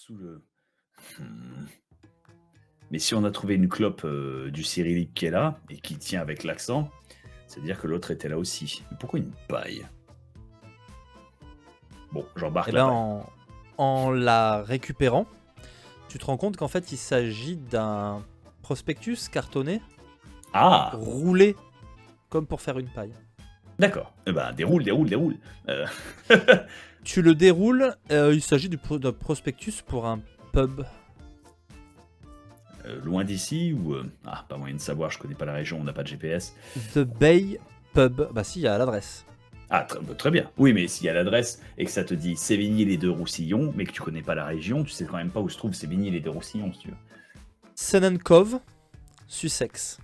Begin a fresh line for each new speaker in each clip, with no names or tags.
sous le... Hmm. Mais si on a trouvé une clope du cyrillique qui est là et qui tient avec l'accent, c'est-à-dire que l'autre était là aussi. Mais pourquoi une paille? Bon, j'embarque
Eh
la
ben,
paille.
en la récupérant, tu te rends compte qu'en fait, il s'agit d'un prospectus cartonné
Ah,
roulé comme pour faire une paille.
d'accord. Eh ben, déroule, déroule, déroule. Euh,
Tu le déroules, il s'agit d'un prospectus pour un pub.
loin d'ici ou... Ah, pas moyen de savoir, je connais pas la région, on n'a pas de GPS.
The Bay Pub. Bah si, il y a l'adresse.
Ah, très bien. Oui, mais s'il y a l'adresse et que ça te dit Sévigné-les-Deux-Roussillons, mais que tu connais pas la région, tu sais quand même pas où se trouve Sévigné-les-Deux-Roussillons, si tu veux.
Sennen Cove, Sussex.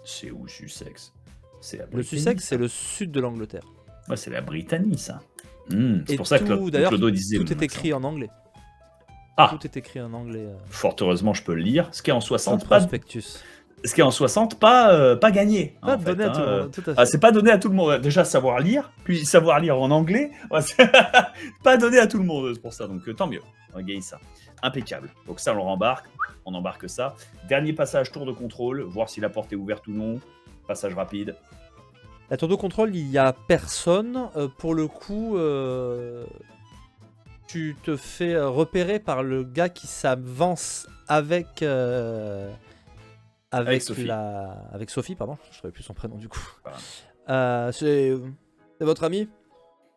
C'est où Sussex? C'est la
Le
Britannie,
Sussex,
ça.
c'est le sud de l'Angleterre.
Ouais, c'est la Britannie, ça. C'est
Et
pour ça que
tout, d'ailleurs,
Clodo disait
tout
mon
est
accent.
écrit en anglais.
Ah,
Tout est écrit en anglais.
fort heureusement, je peux le lire. Ce qui est en
Dans le
60,
prospectus.
pas gagné,
Pas
en
donné
fait.
à tout le monde, tout à
Ah,
fait.
c'est pas donné à tout le monde. Déjà, savoir lire, puis savoir lire en anglais, ouais, c'est pas donné à tout le monde, c'est pour ça. Donc, tant mieux. On va gagner ça. Impeccable. Donc, ça, on le rembarque. On embarque ça. Dernier passage, tour de contrôle, voir si la porte est ouverte ou non. Passage rapide.
La tour de contrôle, il n'y a personne. Pour le coup, tu te fais repérer par le gars qui s'avance avec
Sophie.
avec Sophie, pardon. Je ne savais plus son prénom du coup.
Voilà.
C'est votre ami?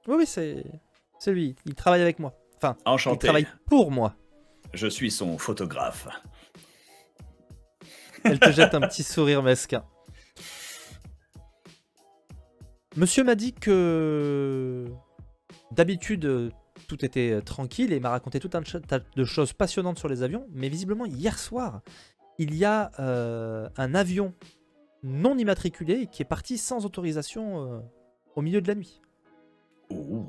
Oui, oui, c'est lui. Il travaille avec moi. Enfin, il
Enchanté.
travaille pour moi.
Je suis son photographe.
Elle te jette un petit sourire mesquin. Monsieur m'a dit que d'habitude tout était tranquille et m'a raconté tout un tas de choses passionnantes sur les avions, mais visiblement hier soir, il y a un avion non immatriculé qui est parti sans autorisation au milieu de la nuit.
Ouh.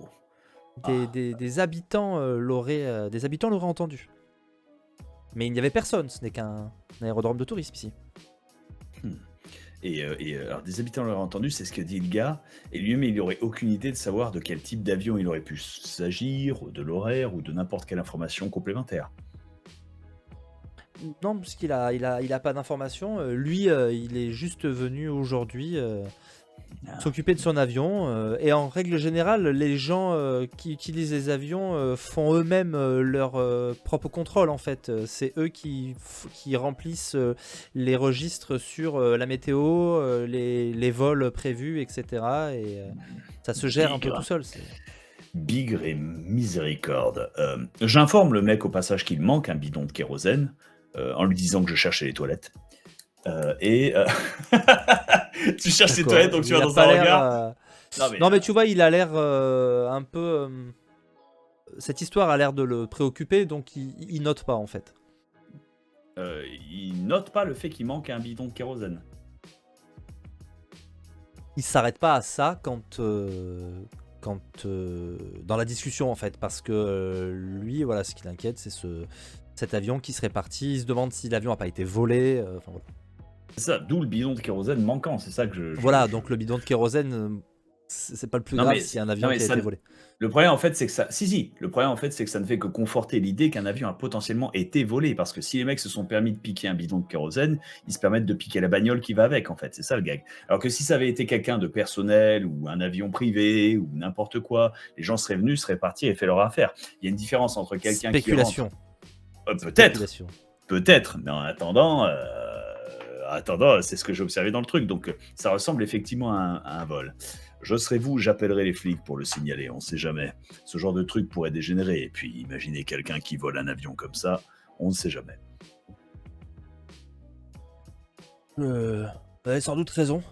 Des habitants l'auraient entendu. Mais il n'y avait personne, ce n'est qu'un aérodrome de tourisme ici.
Et alors, des habitants l'auraient entendu, c'est ce que dit le gars. Et lui-même, il n'aurait aucune idée de savoir de quel type d'avion il aurait pu s'agir, de l'horaire ou de n'importe quelle information complémentaire.
Non, parce qu'il a pas d'informations. Lui, il est juste venu aujourd'hui s'occuper de son avion. Et en règle générale, les gens qui utilisent les avions font eux-mêmes leur propre contrôle en fait. C'est eux qui remplissent les registres sur la météo, les vols prévus, etc. Et ça se gère un peu
Bigre.
tout seul.
Bigre et miséricorde. J'informe le mec au passage qu'il manque un bidon de kérosène en lui disant que je cherchais les toilettes. Tu cherches les toilettes, donc tu vas dans un regard.
Non mais tu vois, il a l'air un peu... cette histoire a l'air de le préoccuper, donc il note pas en fait.
Il note pas le fait qu'il manque un bidon de kérosène.
Il s'arrête pas à ça quand dans la discussion en fait, parce que lui, voilà, ce qui l'inquiète, c'est cet avion qui serait parti. Il se demande si l'avion a pas été volé. Voilà.
C'est ça, d'où le bidon de kérosène manquant, c'est ça que je...
Voilà, donc le bidon de kérosène, c'est pas le plus grave si un avion qui a été volé.
Le problème en fait c'est que ça... le problème en fait c'est que ça ne fait que conforter l'idée qu'un avion a potentiellement été volé, parce que si les mecs se sont permis de piquer un bidon de kérosène, ils se permettent de piquer la bagnole qui va avec en fait, c'est ça le gag. Alors que si ça avait été quelqu'un de personnel ou un avion privé ou n'importe quoi, les gens seraient venus, seraient partis et fait leur affaire. Il y a une différence entre quelqu'un qui
Spéculation.
Peut-être, mais en attendant, c'est ce que j'ai observé dans le truc, donc ça ressemble effectivement à un vol. Je serai vous, j'appellerai les flics pour le signaler, on sait jamais. Ce genre de truc pourrait dégénérer, et puis imaginez quelqu'un qui vole un avion comme ça, on ne sait jamais.
Vous avez sans doute raison.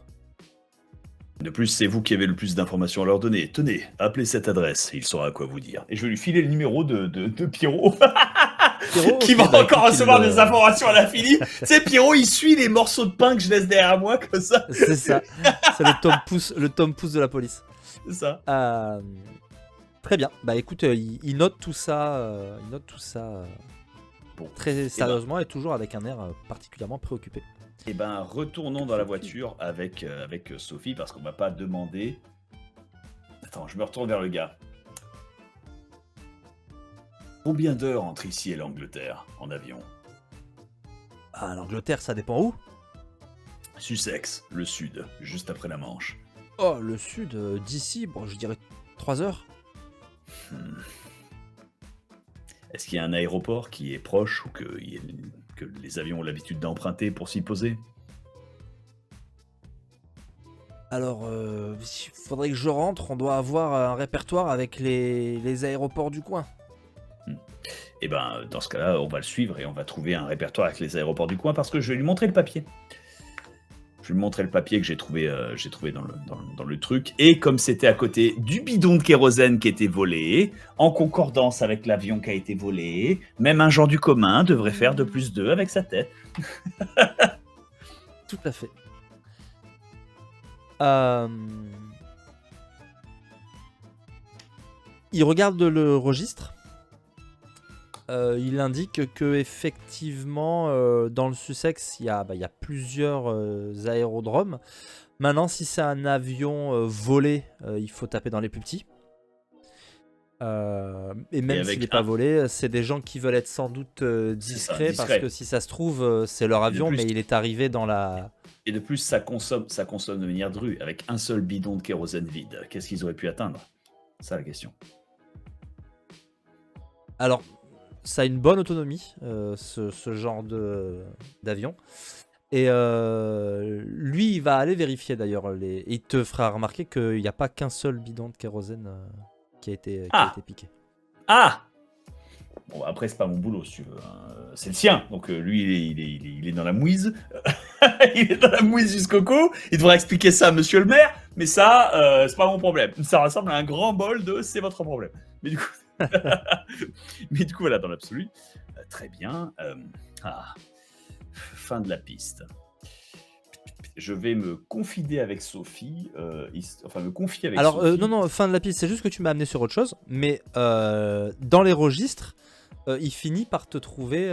De plus, c'est vous qui avez le plus d'informations à leur donner. Tenez, appelez cette adresse, il saura quoi vous dire. Et je vais lui filer le numéro de Pierrot. Qui va encore recevoir des informations à l'infini. Tu sais, Pierrot, il suit les morceaux de pain que je laisse derrière moi, comme ça.
C'est ça. C'est le Tom Pouce de la police.
C'est ça.
Très bien. Bah écoute, il note tout ça. Bon, très sérieusement et toujours avec un air particulièrement préoccupé.
Eh ben, retournons dans la voiture avec Sophie, parce qu'on va pas demander... Attends, je me retourne vers le gars. Combien d'heures entre ici et l'Angleterre en avion?
Ah, l'Angleterre, ça dépend où?
Sussex, le sud, juste après la Manche.
Oh, le sud, d'ici, bon, je dirais 3 heures.
Hmm. Est-ce qu'il y a un aéroport qui est proche ou que les avions ont l'habitude d'emprunter pour s'y poser?
Alors, il faudrait que je rentre, on doit avoir un répertoire avec les aéroports du coin.
Eh ben, dans ce cas-là, on va le suivre et on va trouver un répertoire avec les aéroports du coin parce que je vais lui montrer le papier. Je vais lui montrer le papier que j'ai trouvé dans le truc. Et comme c'était à côté du bidon de kérosène qui était volé, en concordance avec l'avion qui a été volé, même un genre du commun devrait faire 2 + 2 avec sa tête.
Tout à fait. Euh, Il regarde le registre. Il indique que effectivement, dans le Sussex, il y a plusieurs aérodromes. Maintenant, si c'est un avion volé, il faut taper dans les plus petits. Et même
avec
s'il n'est pas volé, c'est des gens qui veulent être sans doute discrets, parce que si ça se trouve, c'est leur avion, mais il est arrivé dans la...
Et de plus, ça consomme de manière drue, avec un seul bidon de kérosène vide. Qu'est-ce qu'ils auraient pu atteindre? C'est ça la question.
Alors, ça a une bonne autonomie, ce genre d'avion. Et lui, il va aller vérifier d'ailleurs. Il te fera remarquer qu'il n'y a pas qu'un seul bidon de kérosène qui a été piqué.
Ah! Bon, après, c'est pas mon boulot, si tu veux. Hein. C'est le sien. Donc, lui, il est dans la mouise. Il est dans la mouise jusqu'au cou. Il devra expliquer ça à monsieur le maire. Mais ça, c'est pas mon problème. Ça ressemble à un grand bol de c'est votre problème. Mais du coup, voilà, dans l'absolu. Très bien. Fin de la piste. Je vais me confier avec Sophie. Me confier avec
Alors,
Sophie.
non, fin de la piste, c'est juste que tu m'as amené sur autre chose. Mais dans les registres, il finit par te trouver...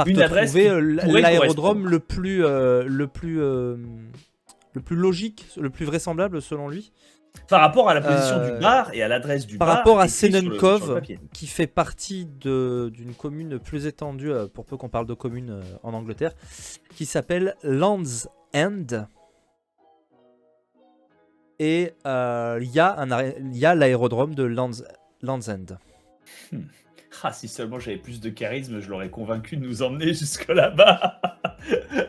une adresse
l'aérodrome le plus logique, le plus vraisemblable selon lui.
Par rapport à la position du bar et à l'adresse du
par
bar.
Par rapport à
sur
Senenkov, qui fait partie d'une commune plus étendue, pour peu qu'on parle de commune en Angleterre, qui s'appelle Land's End. Et il y a l'aérodrome de Land's End.
Si seulement j'avais plus de charisme, je l'aurais convaincu de nous emmener jusque là-bas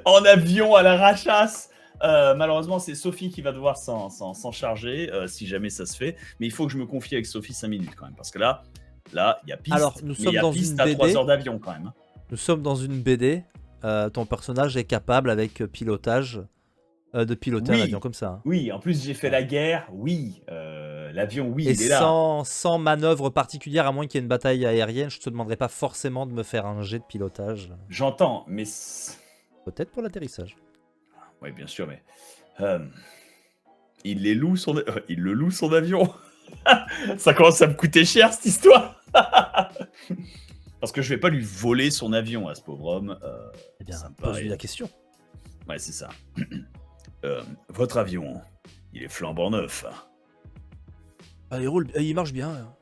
en avion à l'arrachasse. Malheureusement, c'est Sophie qui va devoir s'en charger si jamais ça se fait. Mais il faut que je me confie avec Sophie 5 minutes quand même. Parce que là il y a piste.
Alors, nous sommes dans une
à
BD.
3 heures d'avion quand même.
Nous sommes dans une BD. Ton personnage est capable, avec pilotage, de piloter un avion comme ça. Hein.
Oui, en plus j'ai fait la guerre. Oui, l'avion, oui, il est là.
Sans manœuvre particulière, à moins qu'il y ait une bataille aérienne, je te demanderai pas forcément de me faire un jet de pilotage.
J'entends, mais...
Peut-être pour l'atterrissage.
Oui, bien sûr, mais... il le loue son avion. Ça commence à me coûter cher, cette histoire. Parce que je vais pas lui voler son avion à ce pauvre homme.
Eh bien, pose-lui la question.
Ouais, c'est ça. Votre avion, il est flambant neuf.
Il marche bien.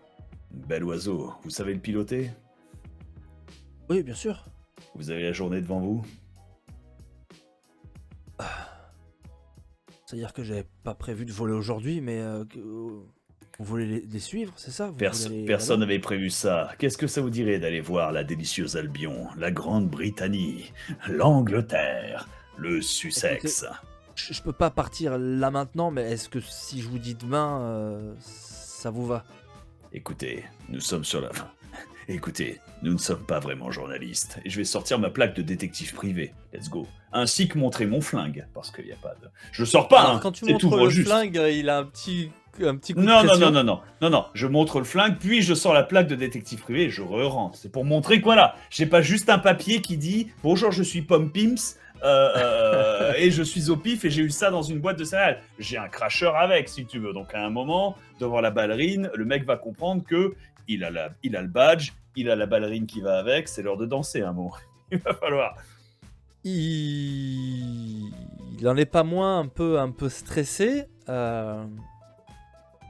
Bel oiseau. Vous savez le piloter?
Oui, bien sûr.
Vous avez la journée devant vous?
C'est-à-dire que j'avais pas prévu de voler aujourd'hui, mais vous voulez les suivre, c'est ça?
Personne n'avait prévu ça. Qu'est-ce que ça vous dirait d'aller voir la délicieuse Albion, la Grande-Britannie, l'Angleterre, le Sussex?
Écoutez, je peux pas partir là maintenant, mais est-ce que si je vous dis demain, ça vous va?
Écoutez, nous sommes sur la fin. Écoutez, nous ne sommes pas vraiment journalistes. Et je vais sortir ma plaque de détective privé. Let's go. Ainsi que montrer mon flingue. Parce qu'il n'y a pas de... Je sors pas,
alors, quand tu montres le flingue, il a un petit coup de pression.
Non. Je montre le flingue, puis je sors la plaque de détective privé et je re-rentre. C'est pour montrer que voilà, j'ai pas juste un papier qui dit « Bonjour, je suis Pomme Pimps. Et je suis au pif et j'ai eu ça dans une boîte de céréales. » J'ai un cracheur avec, si tu veux. Donc à un moment, devant la ballerine, le mec va comprendre que il a le badge, il a la ballerine qui va avec, c'est l'heure de danser un moment. Il va falloir.
Il en est pas moins un peu stressé.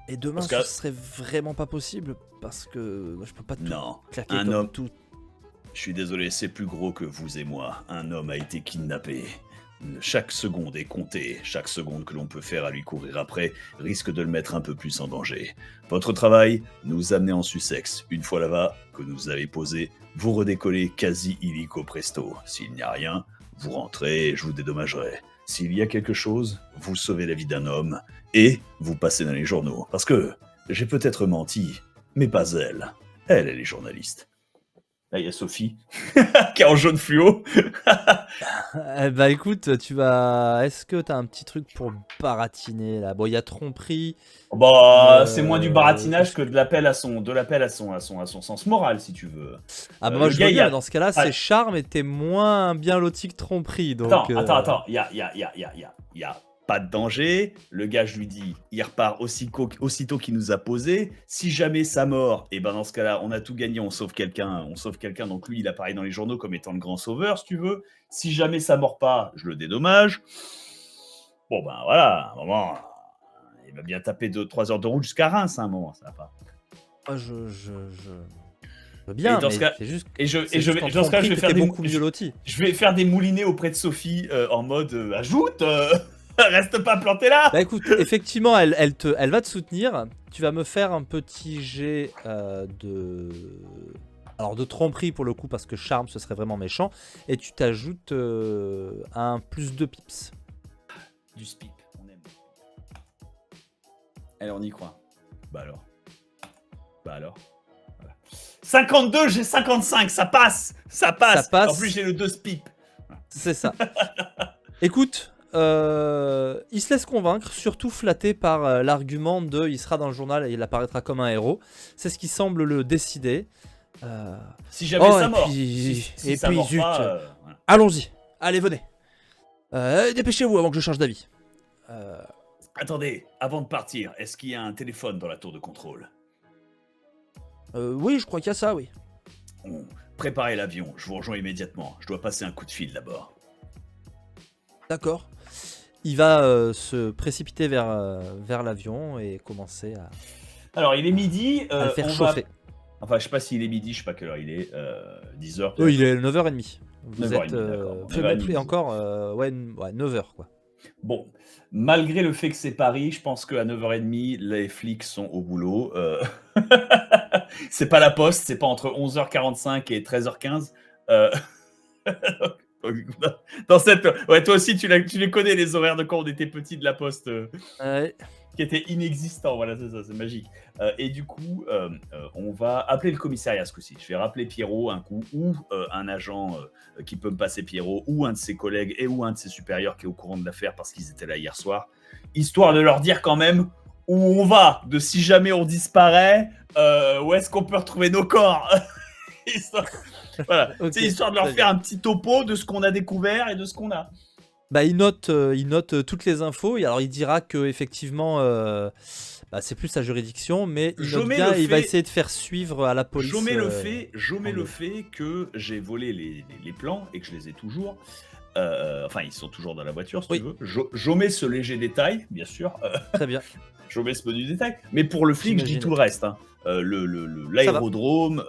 Et demain, ce serait vraiment pas possible parce que je peux pas tout
Non,
claquer
un
comme
homme...
tout.
Je suis désolé, c'est plus gros que vous et moi. Un homme a été kidnappé. Chaque seconde est comptée. Chaque seconde que l'on peut faire à lui courir après risque de le mettre un peu plus en danger. Votre travail, nous amener en Sussex. Une fois là-bas, que nous avez posé, vous redécollez quasi illico presto. S'il n'y a rien, vous rentrez et je vous dédommagerai. S'il y a quelque chose, vous sauvez la vie d'un homme et vous passez dans les journaux. Parce que j'ai peut-être menti, mais pas elle. Elle est journaliste. Là, il y a Sophie, qui est en jaune fluo.
Bah écoute, est-ce que t'as un petit truc pour baratiner là? Bon, il y a tromperie.
Bah, c'est moins du baratinage
Est-ce
que
que...
de l'appel à son sens moral, si tu veux.
Ah bah moi
Le
je
gars,
veux
il y
bien,
a...
mais dans ce cas-là,
Ah,
c'est charme et t'es moins bien loti que tromperie. Donc,
attends. Il y a pas de danger. Le gars, je lui dis, il repart aussitôt qu'il nous a posé. Si jamais ça mord, et ben dans ce cas-là, on a tout gagné, on sauve quelqu'un. Donc lui, il apparaît dans les journaux comme étant le grand sauveur, si tu veux. Si jamais ça mord pas, je le dédommage. Bon ben voilà, à un moment, il va bien taper 2-3 heures de route jusqu'à Reims, à un moment, ça va pas.
je veux
Et
bien,
dans ce
mais
cas,
c'est juste,
dans ce cas, je vais faire
beaucoup mieux loti.
je vais faire des moulinets auprès de Sophie en mode ajoute, reste pas planté là.
Bah écoute, effectivement, elle va te soutenir. Tu vas me faire un petit jet de tromperie pour le coup, parce que charme, ce serait vraiment méchant. Et tu t'ajoutes un plus 2 pips.
Du spip, on aime. Allez, on y croit. Bah alors. Voilà. 52, j'ai 55, ça passe.
Ça passe.
En plus, j'ai le 2 spip.
C'est ça. Écoute, il se laisse convaincre, surtout flatté par l'argument de il sera dans le journal et il apparaîtra comme un héros. C'est ce qui semble le décider.
Si jamais ça mord.
Si
et ça
puis
mord
zut.
pas, voilà.
Allons-y. Allez, venez. Dépêchez-vous avant que je change d'avis.
Attendez, avant de partir, est-ce qu'il y a un téléphone dans la tour de contrôle?
Oui, je crois qu'il y a ça, oui.
Préparez l'avion, je vous rejoins immédiatement. Je dois passer un coup de fil d'abord.
D'accord. Il va se précipiter vers l'avion et commencer à
Alors, il est midi.
le faire chauffer.
Enfin, je sais pas s'il est midi, je sais pas quelle heure il est. 10h.
Oui, il est 9h30. Vous
9h30,
êtes
d'accord.
plus encore, ouais, 9h quoi.
Bon, malgré le fait que c'est Paris, je pense qu'à 9h30, les flics sont au boulot. C'est pas la poste, c'est pas entre 11h45 et 13h15. Dans cette... Ouais, toi aussi, tu les connais, les horaires de quand on était petit de la poste, qui étaient inexistants. Voilà, c'est ça, c'est magique. Et du coup, on va appeler le commissariat ce coup-ci. Je vais rappeler Pierrot un coup, ou un agent qui peut me passer Pierrot, ou un de ses collègues, ou un de ses supérieurs qui est au courant de l'affaire parce qu'ils étaient là hier soir, histoire de leur dire quand même où on va, de si jamais on disparaît, où est-ce qu'on peut retrouver nos corps. Voilà, okay, c'est histoire de leur faire un petit topo de ce qu'on a découvert et de ce qu'on a.
Bah, il note toutes les infos et alors il dira que effectivement c'est plus sa juridiction, mais il va essayer de faire suivre à la police.
J'omets le fait que j'ai volé les plans et que je les ai toujours. Enfin, ils sont toujours dans la voiture, si tu veux. J'omets ce léger détail, bien sûr.
Très bien.
J'omets ce petit détail. Mais pour le flic, je dis tout le reste. Hein. L'aérodrome,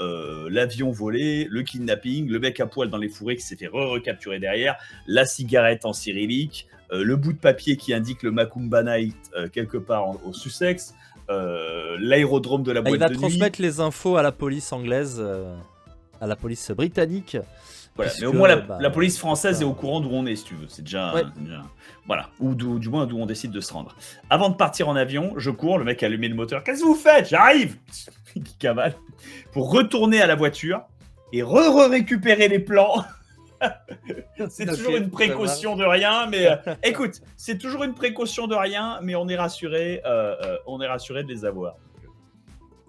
l'avion volé, le kidnapping, le mec à poil dans les fourrés qui s'est fait recapturer derrière, la cigarette en cyrillique, le bout de papier qui indique le Macumba Night quelque part au Sussex, l'aérodrome de la boîte de nuit.
Il va transmettre les infos à la police anglaise, à la police britannique.
Voilà, mais au moins la police française est au courant d'où on est, si tu veux. C'est déjà, voilà, ou du moins d'où on décide de se rendre. Avant de partir en avion, je cours, le mec a allumé le moteur. Qu'est-ce que vous faites? J'arrive. Qui cavale. Pour retourner à la voiture et récupérer les plans. C'est toujours une précaution de rien, mais écoute, c'est toujours une précaution de rien, mais on est rassuré de les avoir.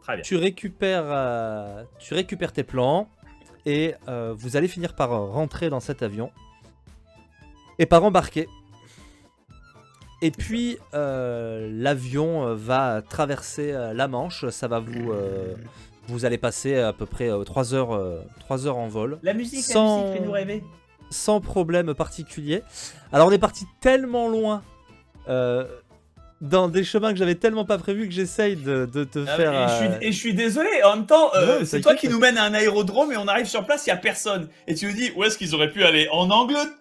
Très bien.
Tu récupères tes plans. Et vous allez finir par rentrer dans cet avion et par embarquer. Et puis l'avion va traverser la Manche. Ça va vous allez passer à peu près 3 heures en vol.
La musique fait-nous rêver.
Sans problème particulier. Alors on est parti tellement loin dans des chemins que j'avais tellement pas prévus que j'essaye de te
Ah,
faire.
et je suis désolé, en même temps,
Non,
c'est toi
t'inquiète.
qui nous mène à un aérodrome et on arrive sur place, il n'y a personne. Et tu nous dis, où est-ce qu'ils auraient pu aller? En Angleterre?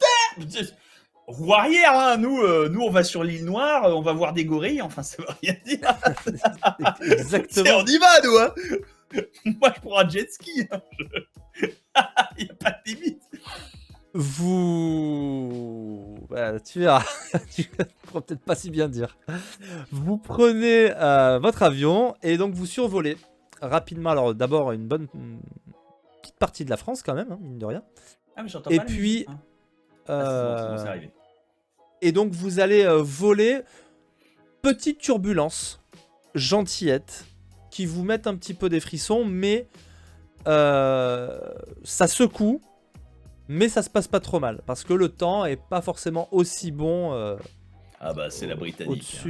Roue arrière, hein. Nous, on va sur l'île Noire, on va voir des gorilles, enfin, ça veut rien dire.
Exactement.
On y va, nous, hein. Moi, je prends un jet ski. Hein. Il n'y a pas de limite.
Bah, tu verras. Tu pourras peut-être pas si bien dire. Vous prenez votre avion et donc vous survolez rapidement. Alors d'abord une petite partie de la France quand même, hein, mine de rien.
Ah, mais j'entends
Et
pas la
puis,
musique, hein. C'est bon, c'est arrivé.
Et donc vous allez voler, petite turbulence, gentillette, qui vous mettent un petit peu des frissons, mais ça secoue, mais ça se passe pas trop mal, parce que le temps est pas forcément aussi bon
Ah bah c'est la Britannique.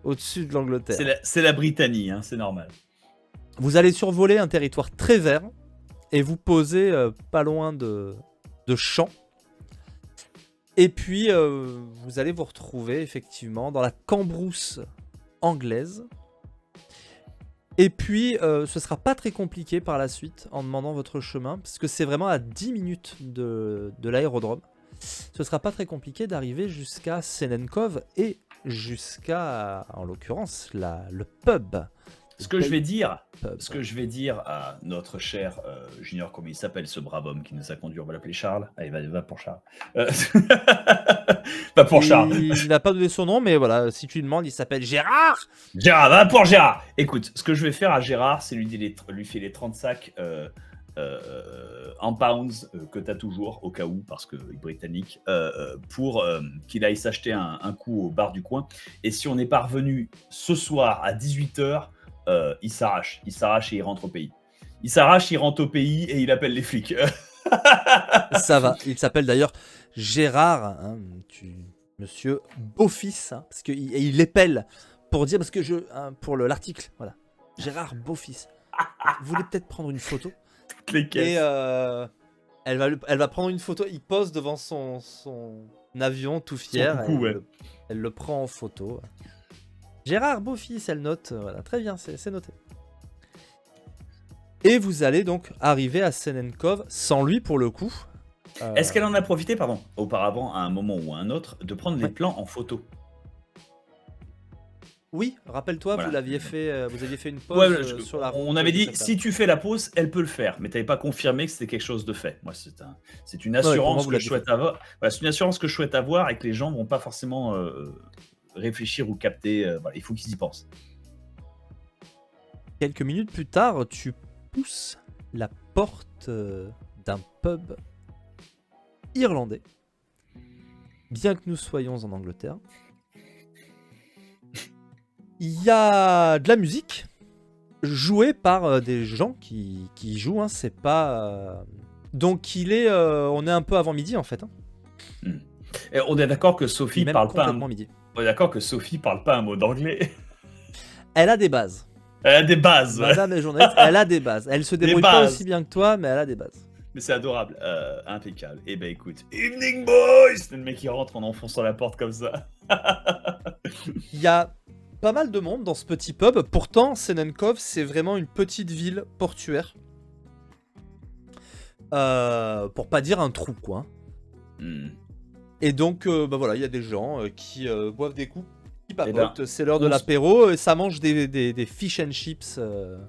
au-dessus de l'Angleterre.
C'est la Britannie, hein, c'est normal.
Vous allez survoler un territoire très vert, et vous posez pas loin de champs. Et puis, vous allez vous retrouver effectivement dans la cambrousse anglaise. Et puis, ce sera pas très compliqué par la suite en demandant votre chemin, parce que c'est vraiment à 10 minutes de l'aérodrome. Ce sera pas très compliqué d'arriver jusqu'à Sennen Cove et jusqu'à, en l'occurrence, le pub.
Ce que je vais dire à notre cher Junior, comment il s'appelle ce brave homme qui nous a conduit, on va l'appeler Charles. Allez, va pour Charles. Va pour Charles.
Il n'a pas donné son nom, mais voilà, si tu lui demandes, il s'appelle Gérard.
Gérard, va pour Gérard. Écoute, ce que je vais faire à Gérard, c'est lui filer 30 sacs en pounds que tu as toujours, au cas où, parce qu'il est britannique, pour qu'il aille s'acheter un coup au bar du coin. Et si on n'est pas revenu ce soir à 18h, il s'arrache et il rentre au pays. Il s'arrache, il rentre au pays et il appelle les flics.
Ça va. Il s'appelle d'ailleurs Gérard, hein, monsieur Beaufils, hein, parce qu'il épelle pour dire, parce que pour l'article, voilà. Gérard Beaufils. Vous voulez peut-être prendre une photo?
Toutes les caisses.
Et elle va prendre une photo. Il pose devant son avion tout fier.
Son coucou, ouais.
Elle le prend en photo. Gérard Beaufils, elle note. Voilà, très bien, c'est noté. Et vous allez donc arriver à Sennen Cove sans lui pour le coup.
Est-ce qu'elle en a profité, auparavant, à un moment ou à un autre, de prendre les plans en photo?
Oui, rappelle-toi,
Voilà.
vous aviez fait une pause sur la route.
On avait dit, si tu fais la pause, elle peut le faire, mais tu n'avais pas confirmé que c'était quelque chose de fait. Moi, c'est une assurance que je souhaite avoir. Voilà, c'est une assurance que je souhaite avoir et que les gens ne vont pas forcément réfléchir ou capter. Voilà, il faut qu'ils y pensent.
Quelques minutes plus tard, tu pousses la porte d'un pub irlandais. Bien que nous soyons en Angleterre. Il y a de la musique jouée par des gens qui jouent. Hein, c'est pas. Donc on est un peu avant midi en fait. Hein.
Et on est d'accord que Sophie parle pas
midi.
On est d'accord que Sophie parle pas un mot d'anglais.
Elle a des bases.
Elle a des bases.
Madame est journaliste, elle a des bases. Elle se débrouille pas aussi bien que toi, mais elle a des bases.
Mais c'est adorable, impeccable. Eh ben écoute, Evening Boys, c'est le mec qui rentre en enfonçant la porte comme ça.
Il y a pas mal de monde dans ce petit pub. Pourtant, Sennen Cove, c'est vraiment une petite ville portuaire. Pour pas dire un trou, quoi. Et donc, voilà, il y a des gens qui boivent des coups, qui papotent. C'est l'heure de l'apéro. Et ça mange des fish and chips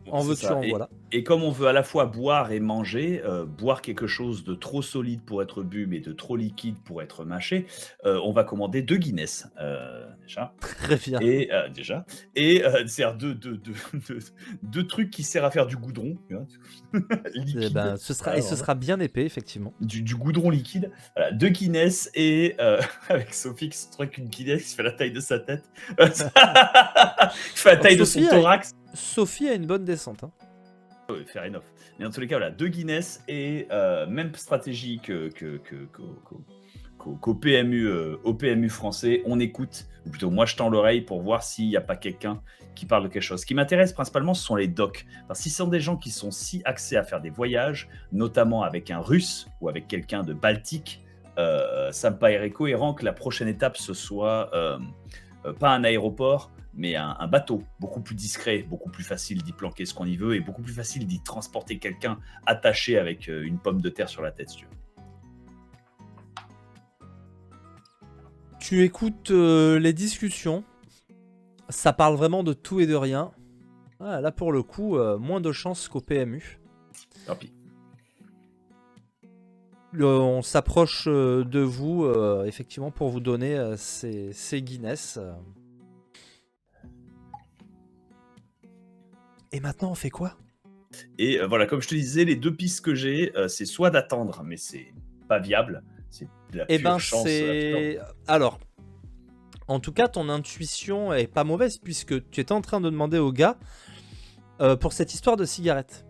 en veux-tu, en voilà.
Et comme on veut à la fois boire et manger, boire quelque chose de trop solide pour être bu, mais de trop liquide pour être mâché, on va commander 2 Guinness, déjà.
Très bien.
Et déjà. Et c'est deux trucs qui servent à faire du goudron. Liquide.
Ce sera bien épais, effectivement.
Du goudron liquide. Voilà, 2 Guinness et avec Sophie qui se truc une Guinness qui fait la taille de sa tête. qui fait la taille de son thorax. Sophie
a une bonne descente. Hein.
Oui, fair enough. Mais en tous les cas, voilà, 2 Guinness et même stratégie qu'au PMU français, on écoute, ou plutôt moi je tends l'oreille pour voir s'il n'y a pas quelqu'un qui parle de quelque chose. Ce qui m'intéresse principalement, ce sont les docs. Parce que si ce sont des gens qui sont si axés à faire des voyages, notamment avec un Russe ou avec quelqu'un de Baltique, ça me paraît cohérent que la prochaine étape, ce soit pas un aéroport, mais un bateau, beaucoup plus discret, beaucoup plus facile d'y planquer ce qu'on y veut et beaucoup plus facile d'y transporter quelqu'un attaché avec une pomme de terre sur la tête, si tu veux.
Tu écoutes les discussions. Ça parle vraiment de tout et de rien. Ah, là, pour le coup, moins de chance qu'au PMU.
Tant pis.
On s'approche de vous, effectivement, pour vous donner ces Guinness. Et maintenant, on fait quoi?
Et voilà, comme je te disais, les deux pistes que j'ai, c'est soit d'attendre, mais c'est pas viable. C'est de la
Eh
pure
ben,
chance
c'est...
absurde.
Alors, en tout cas, ton intuition est pas mauvaise, puisque tu étais en train de demander au gars pour cette histoire de cigarette.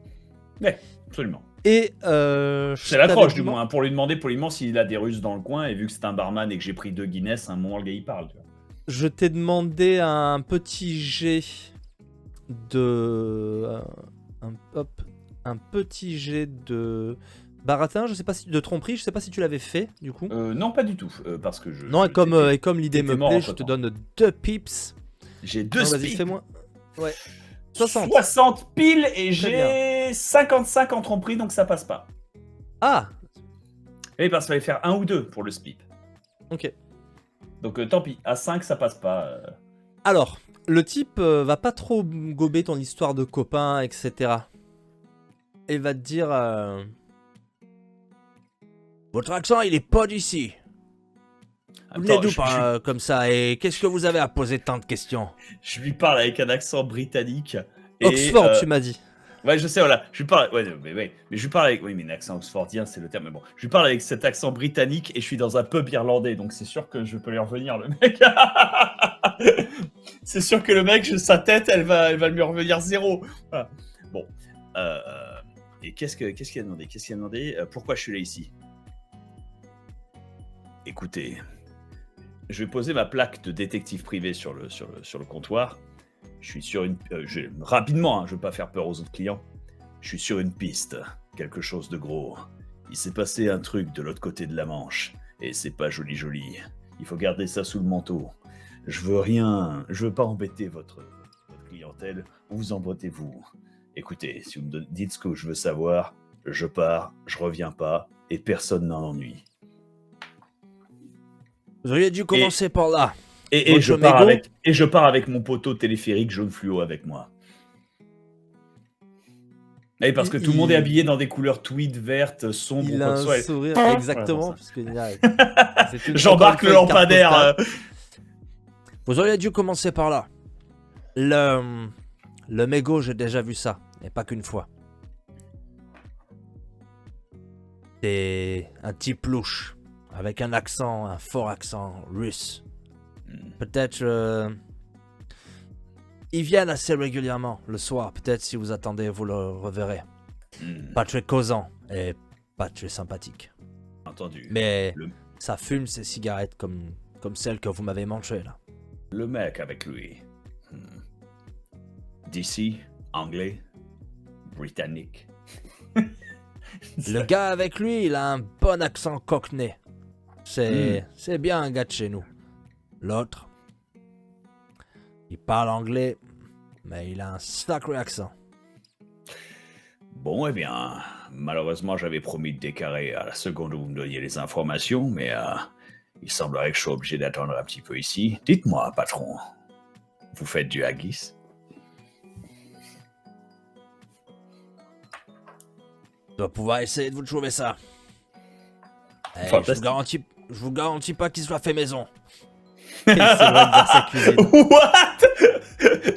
Ouais, absolument.
Et
C'est l'accroche, du moins, hein, pour lui demander poliment s'il a des Russes dans le coin, et vu que c'est un barman et que j'ai pris 2 Guinness, à un moment, le gars, il parle. Tu vois.
je t'ai demandé un petit jet de... un petit jet de baratin, je sais pas si de tromperie, je sais pas si tu l'avais fait, du coup.
Non, pas du tout, parce que je...
Non, et comme l'idée
t'étais
me
mort
plaît, je te
entre-temps.
donne 2 pips.
J'ai 2
Non, vas-y,
spips,
fais-moi. Ouais. 60.
60 piles, et
Très
j'ai 55 en tromperie, donc ça passe pas.
Ah,
Et parce qu'il fallait faire 1 ou 2 pour le spip.
ok.
Donc tant pis, à 5, ça passe pas.
Alors, le type va pas trop gober ton histoire de copain, etc. Il va te dire... Votre accent, il est pas d'ici. Vous venez d'où comme ça? Et qu'est-ce que vous avez à poser tant de questions?
Je lui parle avec un accent britannique. Et,
Oxford, tu m'as dit.
Ouais, je sais, voilà. Je lui parle. Ouais, mais je lui parle avec. Oui, mais un accent oxfordien, c'est le terme. Mais bon, je lui parle avec cet accent britannique et je suis dans un pub irlandais, donc c'est sûr que je peux lui revenir, le mec. C'est sûr que le mec, sa tête, elle va lui revenir 0. Voilà. Bon. Et qu'est-ce qu'il a demandé? Qu'est-ce qu'il a demandé? Pourquoi je suis là ici? Écoutez, je vais poser ma plaque de détective privé sur le comptoir. Je suis sur une... rapidement, hein, je ne veux pas faire peur aux autres clients. Je suis sur une piste, quelque chose de gros. Il s'est passé un truc de l'autre côté de la Manche, et c'est pas joli joli. Il faut garder ça sous le manteau. Je veux pas embêter votre clientèle, vous embêtez-vous. Écoutez, si vous me dites ce que je veux savoir, je pars, je reviens pas, et personne n'en ennuie.
Vous auriez dû commencer par là.
Et je pars avec mon poteau téléphérique jaune fluo avec moi. Et parce que tout le monde est habillé dans des couleurs tweed vertes, sombres.
Il a un sourire, exactement.
J'embarque le lampadaire.
Vous auriez dû commencer par là. Le mégot, j'ai déjà vu ça, et pas qu'une fois. C'est un type louche, avec un fort accent russe. Peut-être... Ils viennent assez régulièrement, le soir. Peut-être si vous attendez, vous le reverrez. Pas très causant et pas très sympathique.
Entendu.
Mais ça fume ces cigarettes comme celles que vous m'avez montrées là.
Le mec avec lui. D'ici, anglais, britannique.
Le gars avec lui, il a un bon accent cockney. C'est bien un gars de chez nous. L'autre, il parle anglais, mais il a un sacré accent.
Bon, eh bien, malheureusement, j'avais promis de décarrer à la seconde où vous me donniez les informations, mais il semblerait que je sois obligé d'attendre un petit peu ici. Dites-moi, patron, vous faites du haggis?
Je dois pouvoir essayer de vous trouver ça. Je vous garantis pas qu'il soit fait maison. Il s'éloigne vers sa cuisine.
What?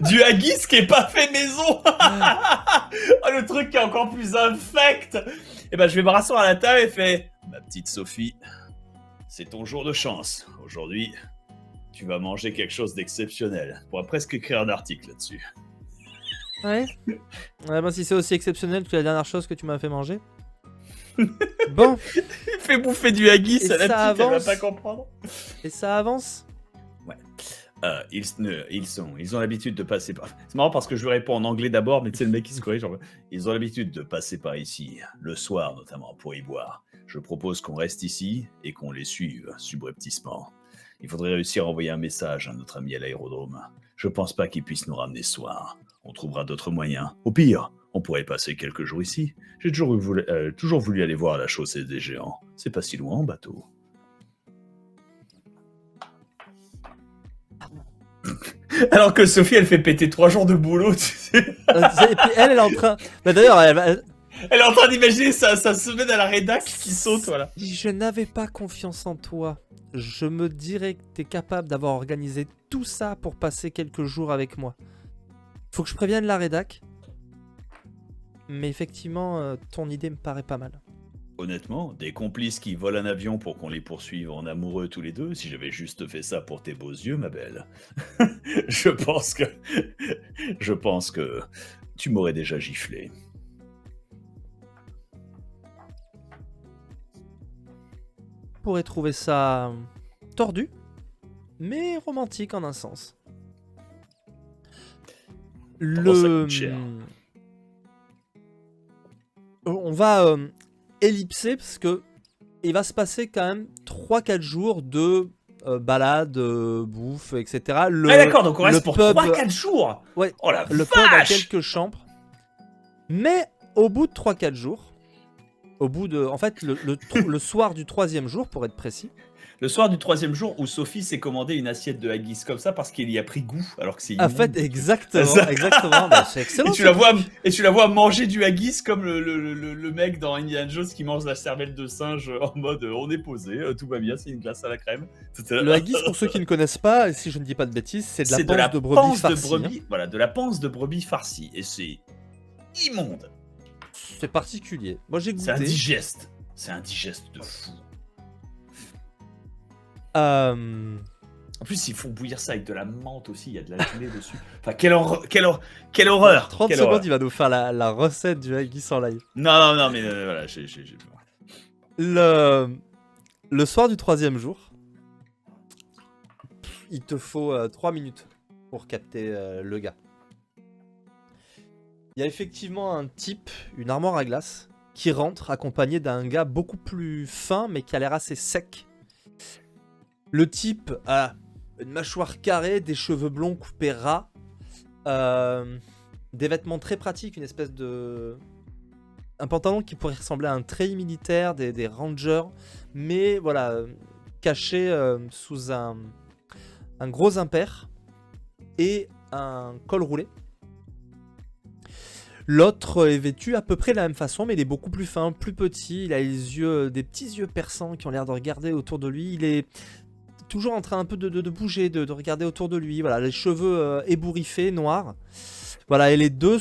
Du haggis qui est pas fait maison. Oh, le truc qui est encore plus infect. Et ben je vais me rasseoir à la table et fait: ma petite Sophie, c'est ton jour de chance. Aujourd'hui, tu vas manger quelque chose d'exceptionnel. On pourrait presque écrire un article là-dessus.
Ouais. Ouais, ben si c'est aussi exceptionnel que la dernière chose que tu m'as fait manger. Bon.
Il fait bouffer du haggis
Et
à la
ça
petite, elle va
avance.
pas comprendre.
Et ça avance.
Ouais. Ils ont l'habitude de passer par... C'est marrant parce que je lui réponds en anglais d'abord, mais tu sais, le mec qui se corrige. Genre... Ils ont l'habitude de passer par ici, le soir notamment, pour y boire. Je propose qu'on reste ici et qu'on les suive subrepticement. Il faudrait réussir à envoyer un message à notre ami à l'aérodrome. Je pense pas qu'il puisse nous ramener ce soir. On trouvera d'autres moyens. Au pire, on pourrait passer quelques jours ici. J'ai toujours voulu aller voir la chaussée des géants. C'est pas si loin en bateau. Alors que Sophie, elle fait péter 3 jours de boulot, tu sais.
Et puis elle est en train. Bah, d'ailleurs,
Elle est en train d'imaginer sa semaine à la rédac qui saute, voilà.
si je n'avais pas confiance en toi, je me dirais que tu es capable d'avoir organisé tout ça pour passer quelques jours avec moi. Faut que je prévienne la rédac. Mais effectivement, ton idée me paraît pas mal.
Honnêtement, des complices qui volent un avion pour qu'on les poursuive en amoureux tous les deux, si j'avais juste fait ça pour tes beaux yeux, ma belle, je pense que tu m'aurais déjà giflé.
On pourrait trouver ça tordu, mais romantique en un sens.
Pendant ça coûte cher.
On va ellipser parce que il va se passer quand même 3-4 jours de balade, bouffe, etc.
Ah d'accord, donc on reste pour
pub,
3-4 jours.
Ouais,
Oh la
le pub a
vache.
quelques chambres. Mais au bout de 3-4 jours, en fait, le soir du 3e jour, pour être précis,
Le soir du 3e jour où Sophie s'est commandé une assiette de haggis comme ça parce qu'elle y a pris goût alors que c'est
en
immonde.
fait, exactement, bah, c'est excellent.
Et tu la vois manger du haggis comme le mec dans Indiana Jones qui mange la cervelle de singe en mode on est posé, tout va bien, c'est une glace à la crème.
Le haggis, pour ceux qui ne connaissent pas, si je ne dis pas de bêtises, c'est de
C'est
la panse de brebis
panse de
farcie.
brebis, voilà, de la panse de brebis farcie et c'est immonde.
C'est particulier. Moi, j'ai
C'est
goûté.
indigeste. C'est indigeste de fou. En plus, il faut bouillir ça avec de la menthe aussi, il y a de la gelée dessus. Enfin, quelle horreur.
30
Quelle
secondes,
horreur.
il va nous faire la recette du haggis en live.
Non, mais voilà, j'ai
Le soir du 3e jour, il te faut 3 minutes pour capter le gars. Il y a effectivement un type, une armoire à glace, qui rentre accompagné d'un gars beaucoup plus fin mais qui a l'air assez sec. Le type a une mâchoire carrée, des cheveux blonds coupés ras, des vêtements très pratiques, une espèce de... un pantalon qui pourrait ressembler à un treillis militaire, des rangers, mais voilà, caché sous un gros impair et un col roulé. L'autre est vêtu à peu près de la même façon, mais il est beaucoup plus fin, plus petit. Il a les yeux, des petits yeux perçants qui ont l'air de regarder autour de lui. Il est toujours en train un peu de bouger, de regarder autour de lui. Voilà, les cheveux ébouriffés, noirs. Voilà, et les deux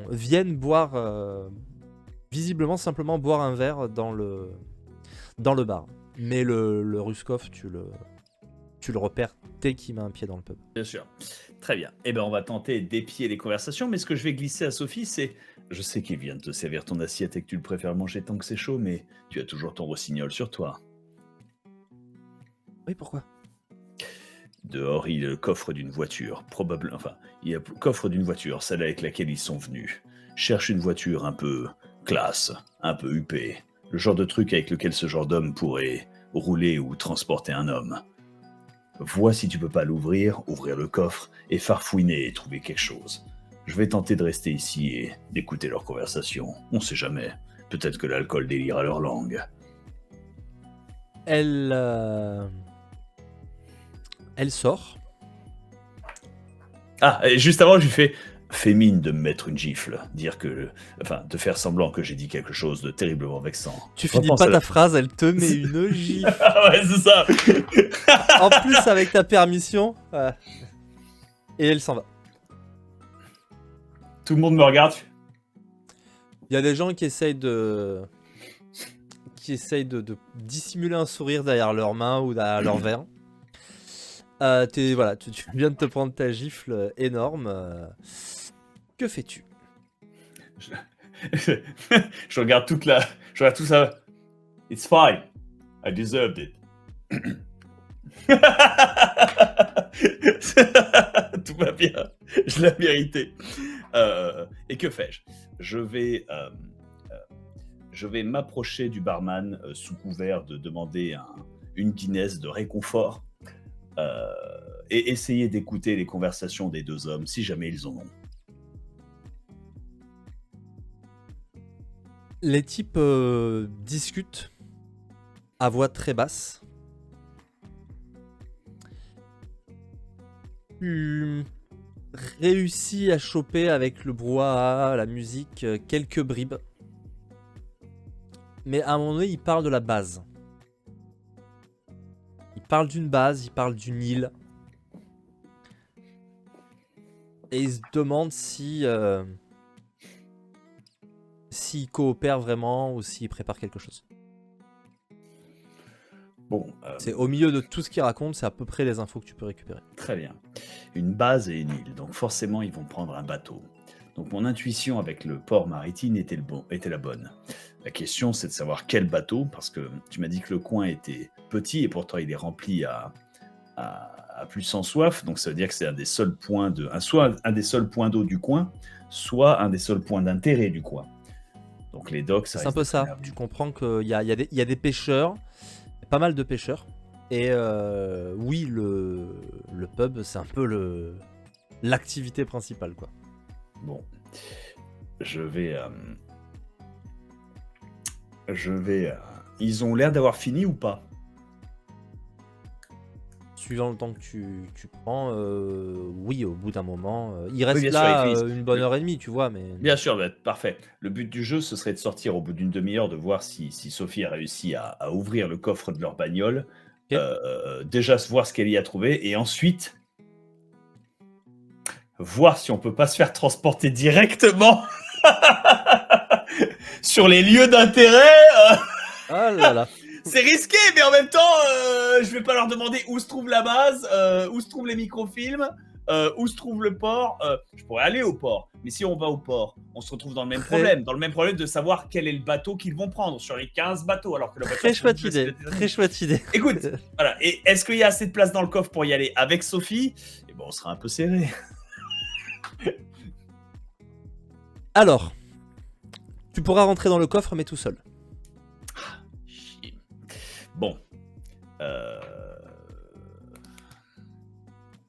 viennent boire, visiblement simplement boire un verre dans le bar. Mais le Ruskov, tu le repères dès qu'il met un pied dans le pub.
Bien sûr. Très bien. Eh ben, on va tenter d'épier les conversations, mais ce que je vais glisser à Sophie, c'est... Je sais qu'il vient de te servir ton assiette et que tu le préfères manger tant que c'est chaud, mais tu as toujours ton rossignol sur toi.
Oui, pourquoi ?
Dehors, il y a le coffre d'une voiture. Il y a le coffre d'une voiture, celle avec laquelle ils sont venus. Cherche une voiture un peu classe, un peu huppée. Le genre de truc avec lequel ce genre d'homme pourrait rouler ou transporter un homme. Vois si tu peux pas l'ouvrir, ouvrir le coffre et farfouiner et trouver quelque chose. Je vais tenter de rester ici et d'écouter leur conversation. On sait jamais. Peut-être que l'alcool délire leur langue.
Elle sort.
Ah, et juste avant, je lui fais mine de me mettre une gifle. De faire semblant que j'ai dit quelque chose de terriblement vexant.
Tu finis pas ta phrase, elle te met une gifle.
Ah ouais, c'est ça.
En plus, avec ta permission. Et elle s'en va.
Tout le monde me regarde.
Il y a des gens qui essayent de dissimuler un sourire derrière leurs mains ou derrière leur verre. Tu viens de te prendre ta gifle énorme. Que fais-tu ?
Je regarde tout ça. It's fine. I deserved it. Tout va bien. Je l'ai mérité. Et que fais-je ? Je vais je vais m'approcher du barman sous couvert de demander une Guinness de réconfort euh, et essayer d'écouter les conversations des deux hommes si jamais ils en ont.
Les types discutent à voix très basse. Tu réussis à choper avec le brouhaha, la musique, quelques bribes. Mais à un moment donné, il parle de la base. Il parle d'une base, il parle d'une île. Et il se demande si s'il coopère vraiment ou s'il prépare quelque chose.
Bon,
C'est au milieu de tout ce qu'il raconte, c'est à peu près les infos que tu peux récupérer.
très bien. Une base et une île, donc forcément ils vont prendre un bateau. Donc mon intuition avec le port maritime était la bonne. La question c'est de savoir quel bateau, parce que tu m'as dit que le coin était petit et pourtant il est rempli à plus sans soif, donc ça veut dire que c'est un des seuls points soit un des seuls points d'eau du coin, soit un des seuls points d'intérêt du coin. Donc les docks, ça
C'est un
risque
peu
d'être
ça.
énervé.
Tu comprends qu'il y a des pêcheurs, pas mal de pêcheurs. Et oui, le pub, c'est un peu l'activité principale, quoi.
Bon, je vais. Ils ont l'air d'avoir fini ou pas?
Suivant le temps que tu prends, oui, au bout d'un moment. Il
Oui,
reste
bien sûr,
là
ils finissent.
une bonne heure et demie, tu vois, mais...
Bien sûr, bah, parfait. Le but du jeu, ce serait de sortir au bout d'une demi-heure, de voir si Sophie a réussi à ouvrir le coffre de leur bagnole,
Ok.
déjà voir ce qu'elle y a trouvé, et ensuite voir si on peut pas se faire transporter directement sur les lieux d'intérêt.
Ah là là.
C'est risqué, mais en même temps, je vais pas leur demander où se trouve la base, où se trouvent les microfilms, où se trouve le port. Je pourrais aller au port, mais si on va au port, on se retrouve dans le même problème de savoir quel est le bateau qu'ils vont prendre sur les 15 bateaux, alors que le bateau...
Très chouette idée. Très chouette idée.
Écoute, voilà. Et est-ce qu'il y a assez de place dans le coffre pour y aller avec Sophie? Eh ben, on sera un peu serré.
Alors, tu pourras rentrer dans le coffre, mais tout seul.
Chier. Bon.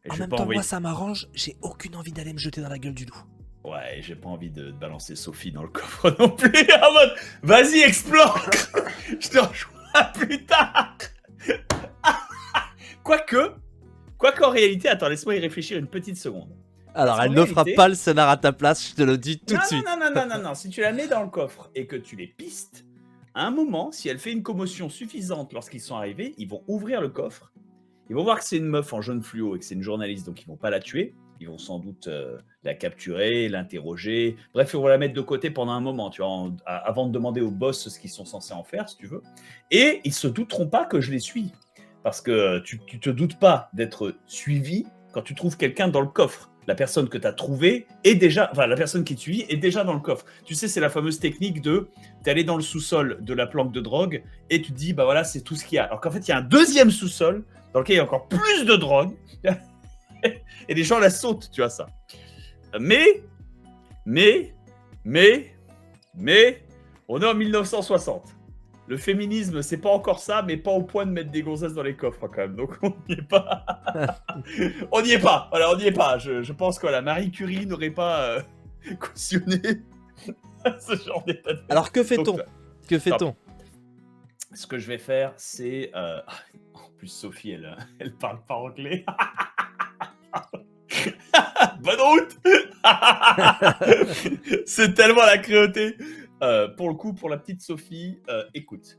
Et
En
je vais
même
pas
temps,
envoyer...
moi, ça m'arrange. J'ai aucune envie d'aller me jeter dans la gueule du loup.
Ouais, j'ai pas envie de balancer Sophie dans le coffre non plus. En mode, vas-y, explore. Je te rejoins plus tard. Quoique en réalité, attends, laisse-moi y réfléchir une petite seconde.
Alors,
Parce
elle
qu'en
ne fera
réalité-
pas le scénar à ta place, je te le dis tout de
Non,
suite.
non. Si tu la mets dans le coffre et que tu les pistes, à un moment, si elle fait une commotion suffisante lorsqu'ils sont arrivés, ils vont ouvrir le coffre. Ils vont voir que c'est une meuf en jaune fluo et que c'est une journaliste, donc ils vont pas la tuer. Ils vont sans doute la capturer, l'interroger. Bref, ils vont la mettre de côté pendant un moment, tu vois, avant de demander au boss ce qu'ils sont censés en faire, si tu veux. Et ils se douteront pas que je les suis. Parce que tu te doutes pas d'être suivi quand tu trouves quelqu'un dans le coffre. La personne que tu as trouvée est déjà... Enfin, la personne qui te suit est déjà dans le coffre. Tu sais, c'est la fameuse technique de... T'es allé dans le sous-sol de la planque de drogue et tu te dis, bah voilà, c'est tout ce qu'il y a. Alors qu'en fait, il y a un deuxième sous-sol dans lequel il y a encore plus de drogue. Et les gens la sautent, tu vois ça. Mais, on est en 1960. Le féminisme, c'est pas encore ça, mais pas au point de mettre des gonzesses dans les coffres quand même. Donc on n'y est pas. On n'y est pas. Voilà, on n'y est pas. Je pense que la Marie Curie n'aurait pas cautionné ce genre d'état de fait.
Alors, que fait-on?
Donc,
Que fait-on?
ce que je vais faire, c'est... En plus, Sophie, elle parle pas anglais. Bonne route. C'est tellement la cruauté. Pour le coup, pour la petite Sophie, écoute,